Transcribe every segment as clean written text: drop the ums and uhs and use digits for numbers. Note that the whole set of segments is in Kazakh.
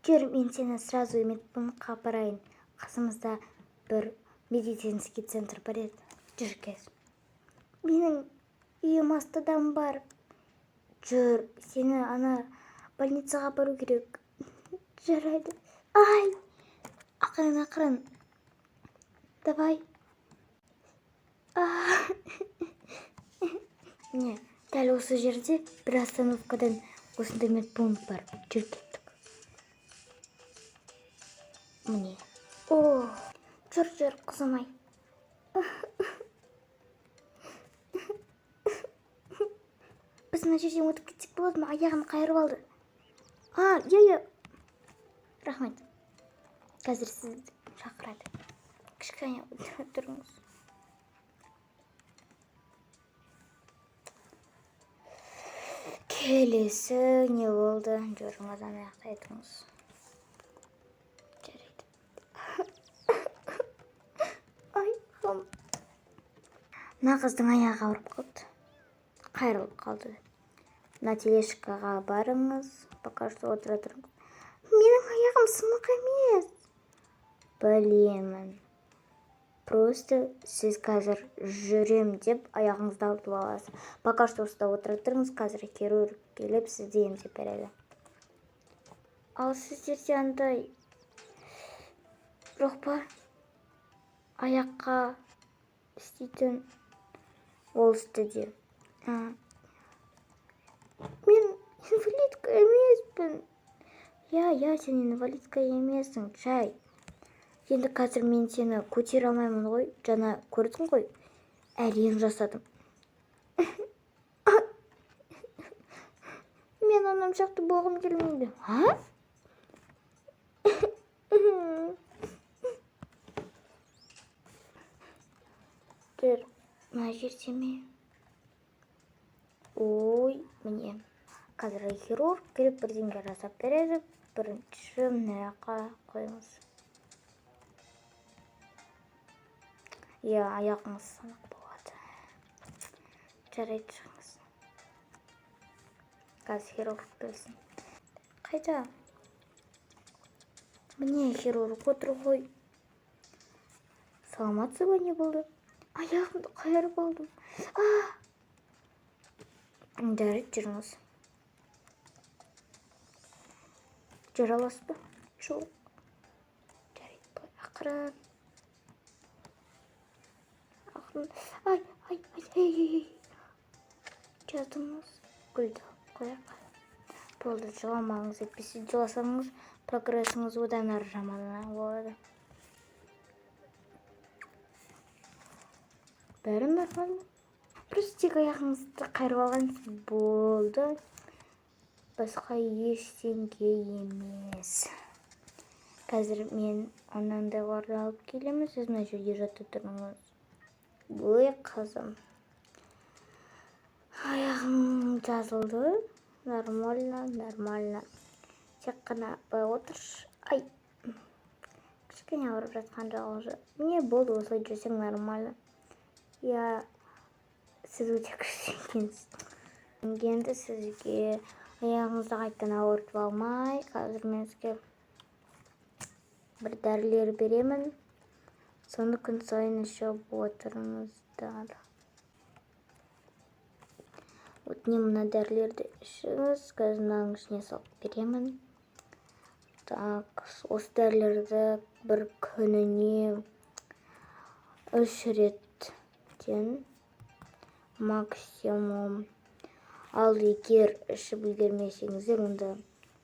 жүр, мен сені сразу медпунктқа апарайын. Қасымызда бір медицинский центр бар еді. Жүр кез. Менің үйім астыдан бар. Жүр, сені ана больницаға бару керек. Жарайды. Ай! Ақырын. Давай. Не, дәл осы жерде бір остановкадан осындай медпункт бар. Жүр кеттік. Міне. О, жүр, қызым-ай. Біз мына жерден өтіп кетсек болады ма? Аяғым қайырып алды. Иә. Рахмет. Қазір сізді шақырады. Кішкене тұрыңыз. Келесі не болды? Жорыңыздан аяқтайтыңыз. Жарайды. Ай, мына қыздың аяғы ауырып қалды. Қайырылып қалды. Мына тележкаға барыңыз. Пока что отыра тұрыңыз. Менің аяғым сынық емес. Білемін. Просто сіз қазір жүрем деп аяғыңызды алып аласыз. Пока что осында отыра тұрыңыз, қазір хирург келіп сізді емдеп береді. Ал сіздерде андай жоқ па? Аяққа істейтін ол істеде. Мен инвалидка емеспін. Я, сен инвалидка емессің, жай. Енді қазір мен сені көтере алмаймын ғой, жаңа көрдің ғой, әрең жасадым. Мен анам жақты болғым келмейді. Жүр, мына жерде ме? Ой, міне. Қазір хирург келіп бірдеңе жасап береді. Бірінші мынаяққа қойыңыз. Аяғыңыз сынық болады. Жарайды, шығыңыз. Қазір хирург келсін. Қайда? Міне хирург отыр ғой. Саламатсыз ба, не болды? Аяғымды қайырып алдым. Жарайды, жүріңіз. Жүре аласыз ба? Жоқ. Жарайды, ақырын. Ай. Жаздыңыз. Гүлді қояқ. Болды, жыламаңыз, етпесе жыласаңыз, прогрессіңіз одан ары жаман болады. Бәрі нормально. Просто тек аяғыңызды қайырып алғансыз болды. Басқа ештеңе емес. Қазір мен анандайларды алып келемін, сіз мына жерде жатып тұрыңыз. Ой, қызым. Аяғым жазылды. Нормально. Тек қана бай отыршы. Ай. Кішкене ауырып жатқан жалғызы. Не болды, осылай жүрсең нормально. Я, сіз өте күшті екенсіз. Енді сізге аяғыңызды қайттан ауыртып алмай, қазір мен сізге бір дәрілер беремін. Соны күн сайын ішіп отырыңыздар. Өтінемін, мына дәрілерді ішіңіз, қазір мынаның ішіне салып беремін. Так, осы дәрілерді бір күніне 3 реттен максимум. Ал егер ішіп үлгермесеңіздер, онда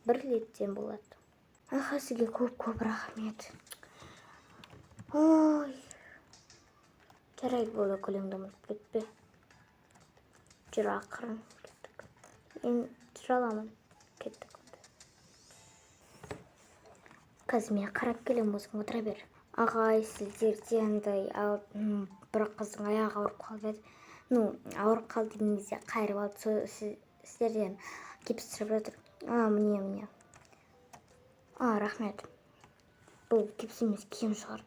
1 реттен болады. Сізге көп рахмет. Ой. Жарайды, болды, күліңді ұмытып кетпе. Жүр, ақырын кеттік. Мен жүре аламын. Кеттік. Қазір мен қарап келем, өзің отыра бер. Ағай, сіздерде андай бір қыздың аяғы ауырып қалды. Ауырып қалды деген кезде қайырып алды. Сіздерден гипс түсіріп жатыр. Міне. Рахмет. Бұл гипс емес, киім шығар.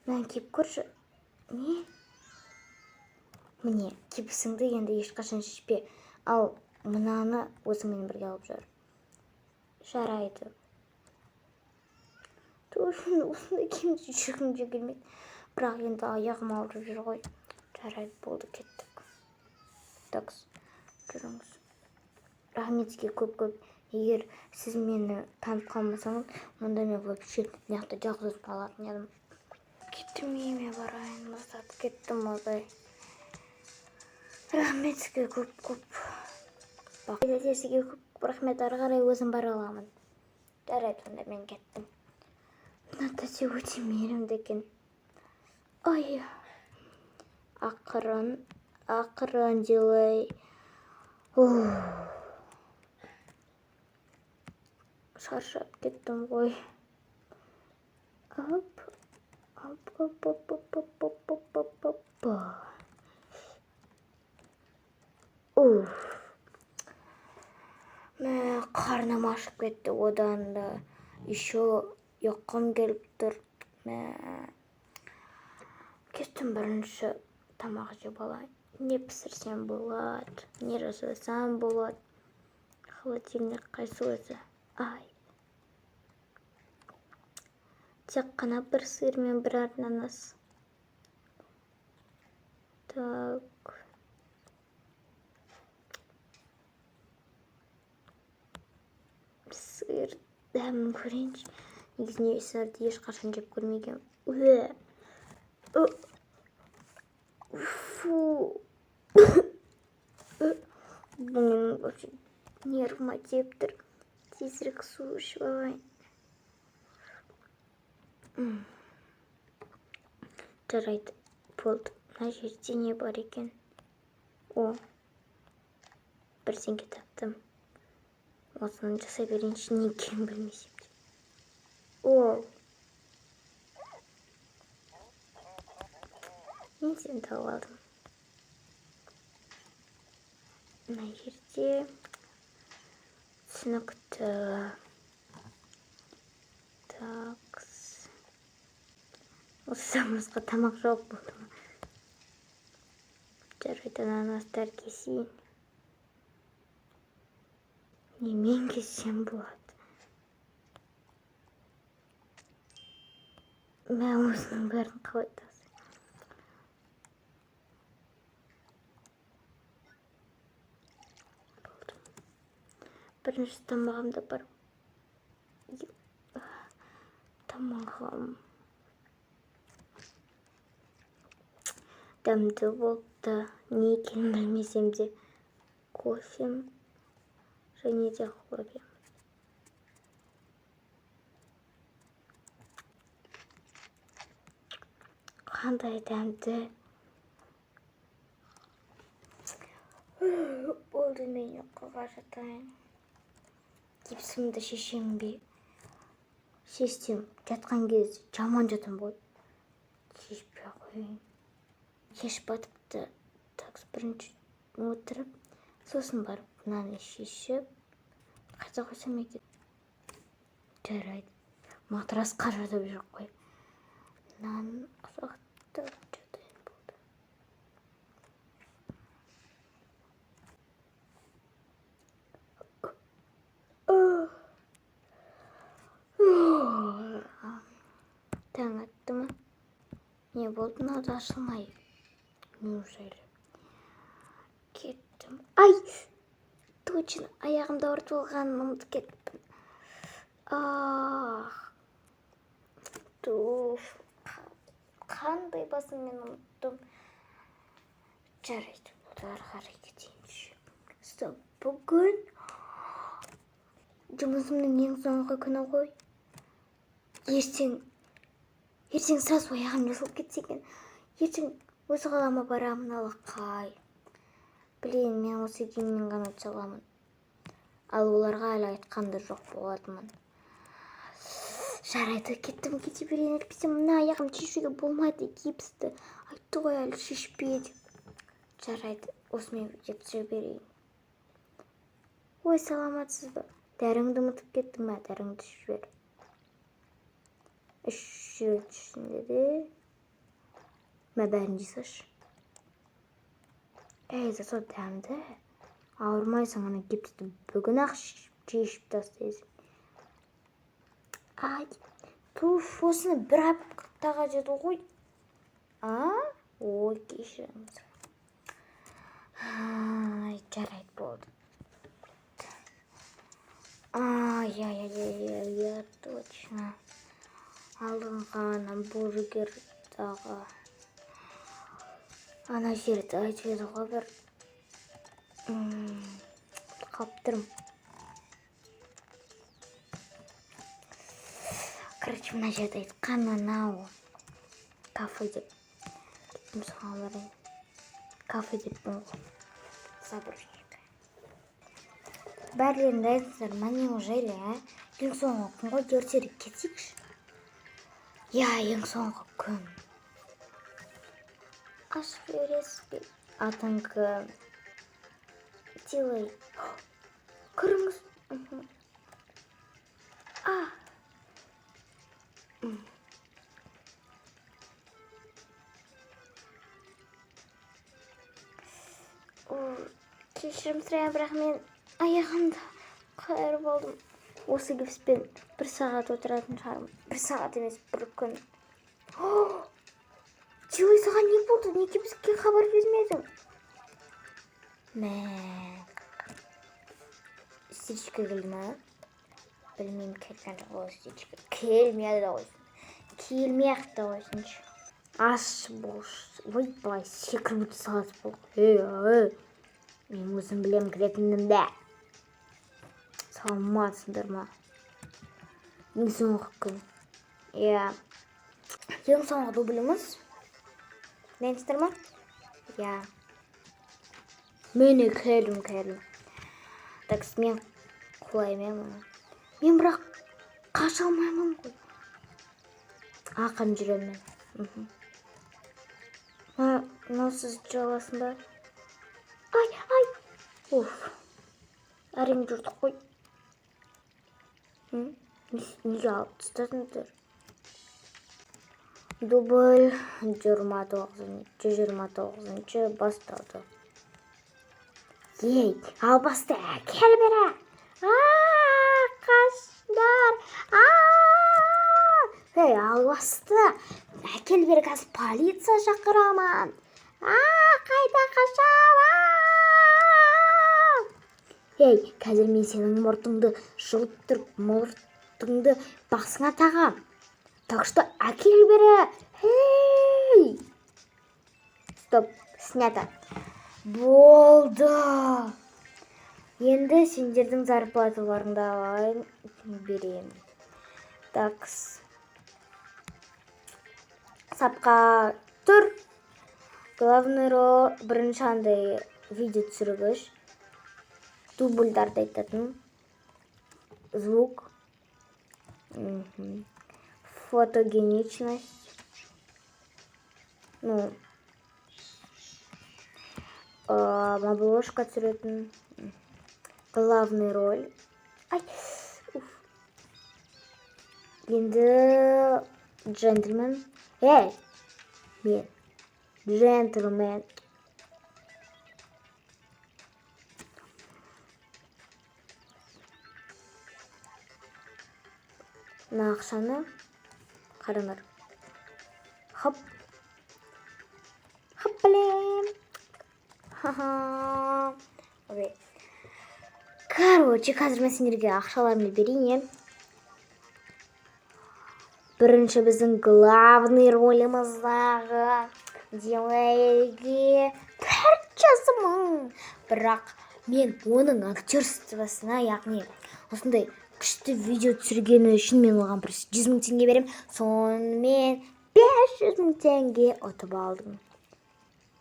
Мен киіп көрші. Не? Міне, кебісіңді енді ешқашан шешпе. Ал мынаны өзіңмен бірге алып жүр. Жарайды. Осындай киімді жүргім де келмейді. Бірақ енді аяғым ауырып жүр ғой. Жарайды, болды, кеттік. Такс, жүріңіз. Рахмет сізге көп-көп. Егер сіз мені танып қалмасаңыз, онда мен вообще мынақты жалғыз қалатын едім. Кеттім, үйіме барайын, бастап кеттім одай. Рахмет сізге көп-көп. Сізге көп рахмет, ары қарай өзім бара аламын. Жарайды, онда мен кеттім. Мына тәте өте мейірімді екен. Ай, ақырын делай. Шаршап кеттім ғой. Оп. Мә, қарным ашып кетті, одан да еще ұйқым келіп тұр. Мә, кеттім бірінші тамақ жеп алайын. Не пісірсем болады, не жасасам болады. Холодильник қайсы өзі? Ай. Тек қана бір сыр мен бір ананас. Так. Сыр дәмін көрейінші. Негізінде сырды ешқашан жеп көрмеген. Фу. Бұның вообще нервыма тиіп тұр. Тезірек су ішіп алайын. Жарайды, болды. Мына жерде не бар екен? Бірдеңе таптым. Осыны жасай берейінші, не екенін білмесем де. Мен сені тауып алдым. Мына жерде түсінікті. Такс. Осымызға тамақ жоқ болды ма? Жарайды, ананастар кесейін. Немен кессем болады? Мен осының бәрін қалай тасайын? Болды. Бірінші тамағымда бар. Тамағым дәмді болды. Не екенін білмесем де кофем және де хлорем. Қандай дәмді. Болды, мен ұйқыға жатайын. Кепсімді шешем бе? Шешсем, жатқан кезде жаман жатам ғой. Шешпей қойын. Шешіп батыпты. Такс, бірінші отырып, сосын барып, мынаны шешіп, қайта қойсам екен. Жарайды. Матрас қаратып жоқ қой. Мынаны ұсақтап жатайын болды. Таң атты ма? Не болды, мынада ашылмай? Неужели? Кеттім. Ай! Точно, аяғымда ауыртып алғанын ұмытып кеттім. Қандай басыммен ұмыттым. Жарайды, ары қарай кетейінші. Стоп, бүгін жұмысымның ең соңғы күні ғой. Ертең сразу аяғым жасылып кетсе екен. Ертең осы қалама барамын, алақай. Білейін, мен осы киіммен ғана түсе аламын. Ал оларға әлі айтқанды жоқ болатынмын. Жарайды, кеттім, кете берейін. Әйтпесе мына аяғым шешуге болмайды, гипсті. Айтты ғой әлі шешпе деп. Жарайды, осымен деп түсе берейін. Ой, саламатсыз ба? Дәріңді ұмытып кеттің бе? Дәріңді ішіп жібер. 3 рет ішінде де. Мә, бәрін жасашы. Зато дәмді. Ауырмайсың, ана кептікті бүгін-ақ жешіп тастайсың. Ай, туф, осыны бір аптаға жеді ғой. Ой, кешіріңіз. Жарайды болды. Я точно. Алынған бургердағы ана жерді айтып еді ғой бір. Қаптырым. Короче, мына жерді айтқан анау. Кафе деп. Кеттім соған барайын. Кафе деп бұл. Забросчик. Бәрлерінде айтыңыздар, ма неужели, ең соңғы күн ғой, ертерек кетейікші. Ең соңғы күн. Ашып бересіз бе? Атың кім? Делай. Кіріңіз. Кешірім сұрайын, бірақ мен аяғымда қайыр болдым. Осы гипспен 1 сағат отыратын шығармын. 1 сағат емес, 1 күн. Делай, саған не болды? Неге бізге хабар бермедің? Істерішке келді ма? Білмеймін, келген жоқ ол істерішке. Келмейді қойсын. Келмей-ақ та қойсыншы. Аш бош. Ой, былай секіріп салады бұл. Мен өзім білем кіретінімді. Салматсыңдар ма? Ең соңғы күн. Ең соңғы дубліміз. Нәністір ма? Мені келдім. Такс, мен құлаймын. Мен бірақ қаша алмаймын ғой. Ақын жүремін. Носыз жаласын ба? Ай! Әрең жүрдік қой. Неге алып тұстадыңдар? Дубль 129-шы басталды. Албасты, кел бері! Қашдар! Албасты, әкел бері, қазір полиция шақырамын. Қайда қашам? Қазір мен сенің мұртыңды жұлып тұрып, мұртыңды басыңа тағам. Так что әкел бері. Стоп, снято. Болды. Енді сендердің зарплаталарыңды алайын, берейін. Такс. Сапқа тұр. Главный роль бірінші андай видео түсіргіш. Дубльдарды айтатын. Звук. Фотогеничность. Обложка түсіретін. Главный роль. Енді джентльмен. Мен. Джентльмен. Мына ақшаны қараңдар. Хоп, блин. Короче, қазір мен сендерге ақшаларымды берейін. Бірінші біздің главный роліміздағы Делайге 400 мың. Бірақ мен оның актерствосына, яғни осындай күшті видео түсіргені үшін мен оған 100 мың теңге берем. Сонымен 500 мың теңге ұтып алдым.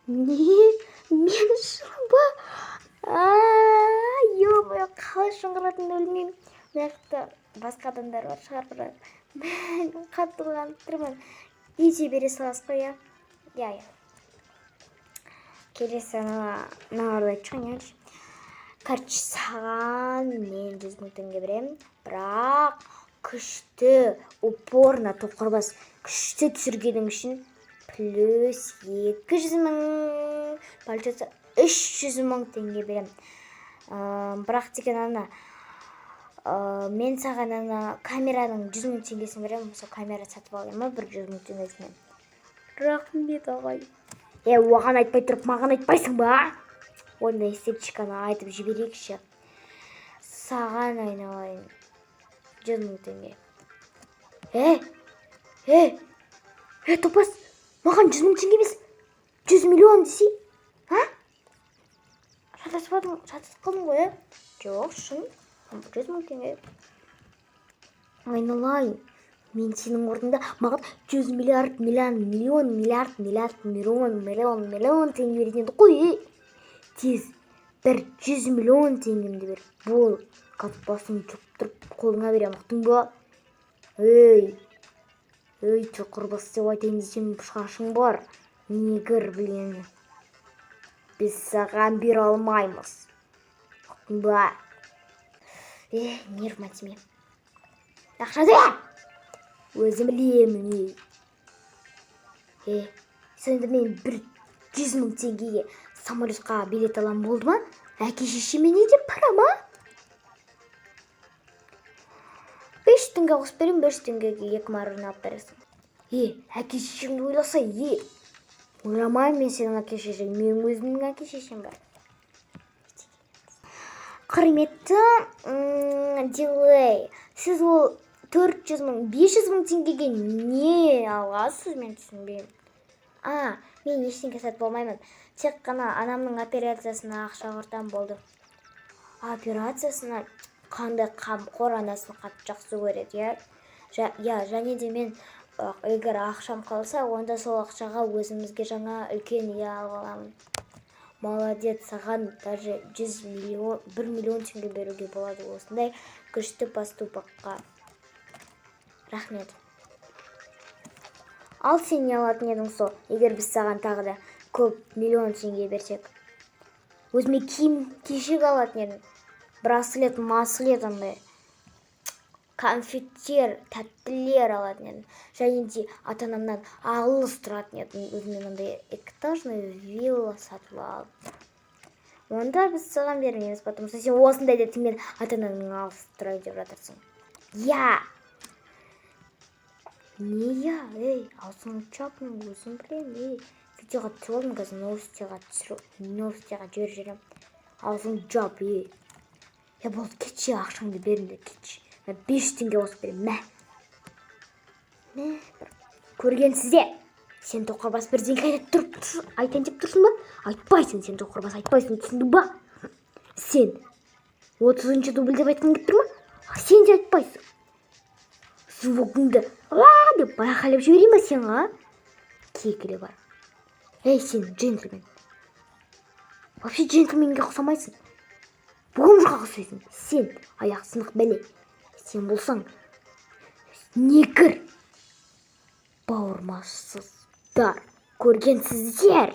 Не? Мен үшін ба? Қалай шыңғыратынды білмеймін. Мына басқа адамдар бар шығар, бірақ мен қатты қуанып тұрмын. Ете бере саласыз ғой, Келесі мыналарды айтшыған, Короче, саған мен 100 мың теңге берем. Бірақ күшті, упорно, тоқырбас күшті түсіргенің үшін плюс 200 мың. полчасы 300 мың теңге берем. Бірақ деген ана мен саған ана камераның 100 мың теңгесін берем, сол камера сатып алайын ма 100 мың теңгесіне? Рахмет ағай. Оған айтпай тұрып, маған айтпайсың ба? Ондай істепчиканы айтып жіберейікші. Саған айналайын 100 мың теңге. Топас, маған 100 мың теңге емес, 100 миллион десей? Шатасып қалдың ғой, Жоқ, шын, 100 мың теңге. Айналайын, мен сенің орнында маған 100 миллиард, миллион теңге беретін еді қой. Тез, бір 100 миллион теңгемді бер. Бол, қатып басын жұп тұрып қолыңа берем, ұқтың ба? Чоқырбас деп айтайын десем шашың бар. Негір білгені. Біз саған бере алмаймыз. Ұқтың ба? Нервыма тиме. Ақшады! Өзім білемін. Сонда мен бір 100 мың теңгеге самолетқа билет алам болды ма? Әке шешеме не деп пара ма? 5 теңге қосып берем, 5 теңгеге 2 маржин алып бересің. Әке шешемді ойласа, ойламаймын мен сенің әке шешең, мен өзімнің әке шешем бар. Құрметті Дилей, сіз ол 400 мың, 500 мың теңгеге не аласыз, мен түсінбеймін. Мен ештеңе сатып алмаймын. Тек қана анамның операциясына ақша құртам болды. Операциясына қандай қамқор анасын қатты жақсы көреді, және де мен егер ақшам қалса, онда сол ақшаға өзімізге жаңа үлкен үй алып аламын. Молодец, саған даже 1 миллион теңге беруге болады осындай күшті поступаққа. Рахмет. Ал сен не алатын едің сол, егер біз саған тағы да көп миллион теңге берсек? Өзіме киім кешек алатын едім. Браслет, маслет, конфеттер, тәттілер алатын едім. Және де ата-анамнан алыс тұратын едім. Өзімен ондай экитажный вилла сатып алып. Онда біз саған бермейміз, потому что сен осындай дедім, мен ата-анамның алыс тұрайын деп жатырсың. Аузыңды жап, мен өзім білем. Видеоға түсіп алдым, қазір новостиға жіберіп жүрем. Аузыңды жап, болды, кетші, ақшаңды беріңді, кетші. 5 теңге қосып берем, көргенсізде. Сен тоқырбас бірдеңе айтайын деп тұрсың ба? Айтпайсың, сен тоқырбас, айтпайсың, түсіндің ба? Сен 30-шы дубль деп айтқан келіп тұр ма? Сен де айтпайсың. Звугыңды деп байқалып жіберейін ба сен, Кекілі бар. Сен джентльмен. Вообще джентльменге ұқсамайсың. Бомжға ұқсайсың. Сен аяқ сынық бәле. Сен болсаң негір. Бауырмашсыздар, көргенсіздер.